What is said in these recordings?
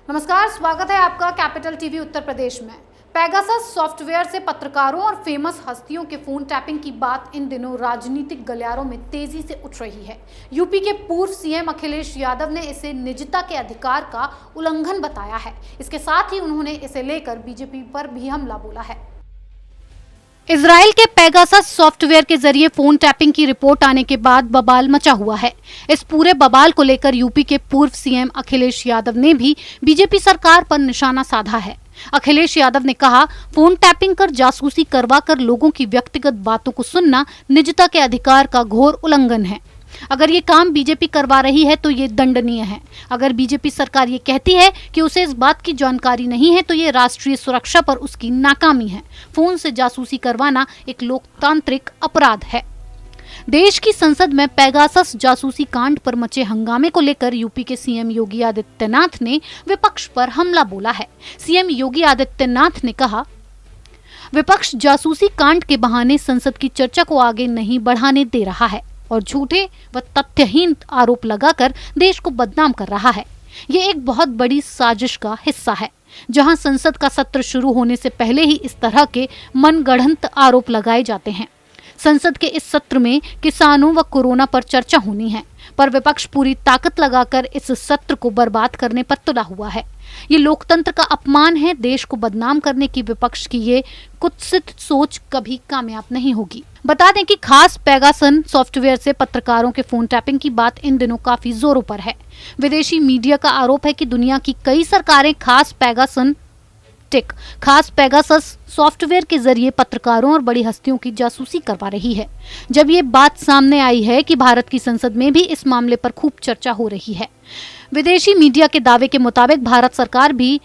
नमस्कार, स्वागत है आपका कैपिटल टीवी उत्तर प्रदेश में। पेगासस सॉफ्टवेयर से पत्रकारों और फेमस हस्तियों के फोन टैपिंग की बात इन दिनों राजनीतिक गलियारों में तेजी से उठ रही है। यूपी के पूर्व सीएम अखिलेश यादव ने इसे निजता के अधिकार का उल्लंघन बताया है। इसके साथ ही उन्होंने इसे लेकर बीजेपी पर भी हमला बोला है। इजराइल के पेगासस सॉफ्टवेयर के जरिए फोन टैपिंग की रिपोर्ट आने के बाद बवाल मचा हुआ है। इस पूरे बवाल को लेकर यूपी के पूर्व सीएम अखिलेश यादव ने भी बीजेपी सरकार पर निशाना साधा है। अखिलेश यादव ने कहा, फोन टैपिंग कर जासूसी करवा कर लोगों की व्यक्तिगत बातों को सुनना निजता के अधिकार का घोर उल्लंघन है। अगर ये काम बीजेपी करवा रही है तो ये दंडनीय है। अगर बीजेपी सरकार ये कहती है कि उसे इस बात की जानकारी नहीं है तो ये राष्ट्रीय सुरक्षा पर उसकी नाकामी है। फोन से जासूसी करवाना एक लोकतांत्रिक अपराध है। देश की संसद में पेगासस जासूसी कांड पर मचे हंगामे को लेकर यूपी के सीएम योगी आदित्यनाथ ने विपक्ष पर हमला बोला है। सीएम योगी आदित्यनाथ ने कहा, विपक्ष जासूसी कांड के बहाने संसद की चर्चा को आगे नहीं बढ़ाने दे रहा है और झूठे व तथ्यहीन आरोप लगाकर देश को बदनाम कर रहा है। ये एक बहुत बड़ी साजिश का हिस्सा है, जहां संसद का सत्र शुरू होने से पहले ही इस तरह के मनगढ़ंत आरोप लगाए जाते हैं। संसद के इस सत्र में किसानों व कोरोना पर चर्चा होनी है, पर विपक्ष पूरी ताकत लगाकर इस सत्र को बर्बाद करने पर तुला हुआ है। ये लोकतंत्र का अपमान है। देश को बदनाम करने की विपक्ष की ये कुत्सित सोच कभी कामयाब नहीं होगी। बता दें कि खास पेगासन सॉफ्टवेयर से पत्रकारों के फोन टैपिंग की बात इन दिनों काफी जोरों पर है। विदेशी मीडिया का आरोप है कि दुनिया की कई सरकारें खास पेगासस सॉफ्टवेयर के जरिए पत्रकारों और बड़ी हस्तियों की जासूसी करवा रही है। जब ये बात सामने आई है कि भारत की संसद में भी इस मामले पर खूब चर्चा हो रही है। विदेशी मीडिया के दावे के मुताबिक भारत सरकार भी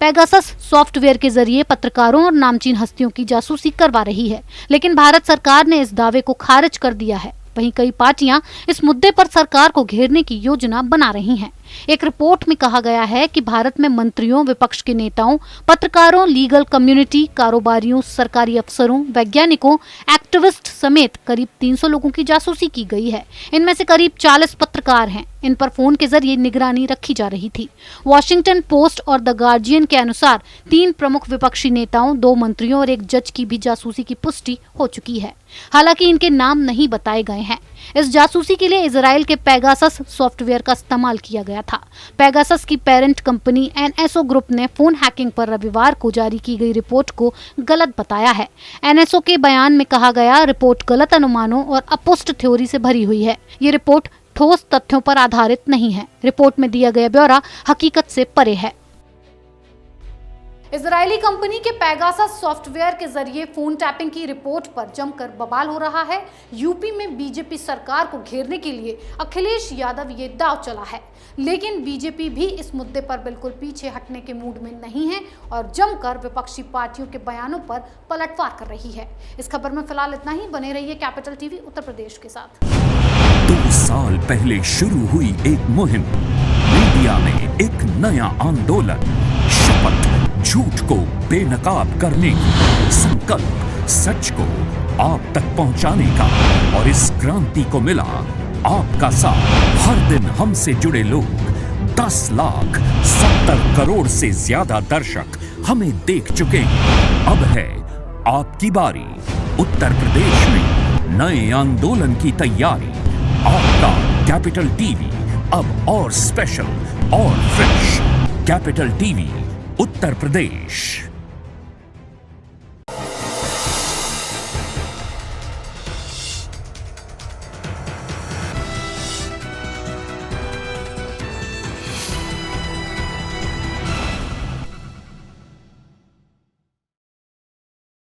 पेगासस सॉफ्टवेयर के जरिए पत्रकारों और नामचीन हस्तियों की जासूसी करवा रही है, लेकिन भारत सरकार ने इस दावे को खारिज कर दिया है। वहीं कई पार्टियां इस मुद्दे पर सरकार को घेरने की योजना बना रही हैं। एक रिपोर्ट में कहा गया है कि भारत में मंत्रियों, विपक्ष के नेताओं, पत्रकारों, लीगल कम्युनिटी, कारोबारियों, सरकारी अफसरों, वैज्ञानिकों, एक्टिविस्ट समेत करीब 300 लोगों की जासूसी की गई है। इनमें से करीब 40 पत्रकार हैं। इन पर फोन के जरिए निगरानी रखी जा रही थी। वॉशिंगटन पोस्ट और द गार्जियन के अनुसार 3 प्रमुख विपक्षी नेताओं, 2 मंत्रियों और 1 जज की भी जासूसी की पुष्टि हो चुकी है। हालांकि इनके नाम नहीं बताए गए हैं। इस जासूसी के लिए इजराइल के पेगासस सॉफ्टवेयर का इस्तेमाल किया गया था। पेगासस की पेरेंट कंपनी एनएसओ ग्रुप ने फोन हैकिंग पर रविवार को जारी की गई रिपोर्ट को गलत बताया है। एनएसओ के बयान में कहा गया, रिपोर्ट गलत अनुमानों और अपुष्ट थ्योरी से भरी हुई है। ये रिपोर्ट ठोस तथ्यों पर आधारित नहीं है। रिपोर्ट में दिया गया ब्यौरा हकीकत से परे है। इजरायली कंपनी के पेगासस सॉफ्टवेयर के जरिए फोन टैपिंग की रिपोर्ट पर जमकर बवाल हो रहा है। यूपी में बीजेपी सरकार को घेरने के लिए अखिलेश यादव ये दांव चला है, लेकिन बीजेपी भी इस मुद्दे पर बिल्कुल पीछे हटने के मूड में नहीं है और जमकर विपक्षी पार्टियों के बयानों पर पलटवार कर रही है। इस खबर में फिलहाल इतना ही। बने रहिए कैपिटल टीवी उत्तर प्रदेश के साथ। 2 साल पहले शुरू हुई एक मुहिम, मीडिया में एक नया आंदोलन, शपथ झूठ को बेनकाब करने की, संकल्प सच को आप तक पहुंचाने का। और इस क्रांति को मिला आपका साथ। हर दिन हमसे जुड़े लोग, 10,70 करोड़ से ज्यादा दर्शक हमें देख चुके हैं। अब है आपकी बारी। उत्तर प्रदेश में नए आंदोलन की तैयारी। आपका कैपिटल टीवी अब और स्पेशल और fresh. Capital TV Uttar Pradesh.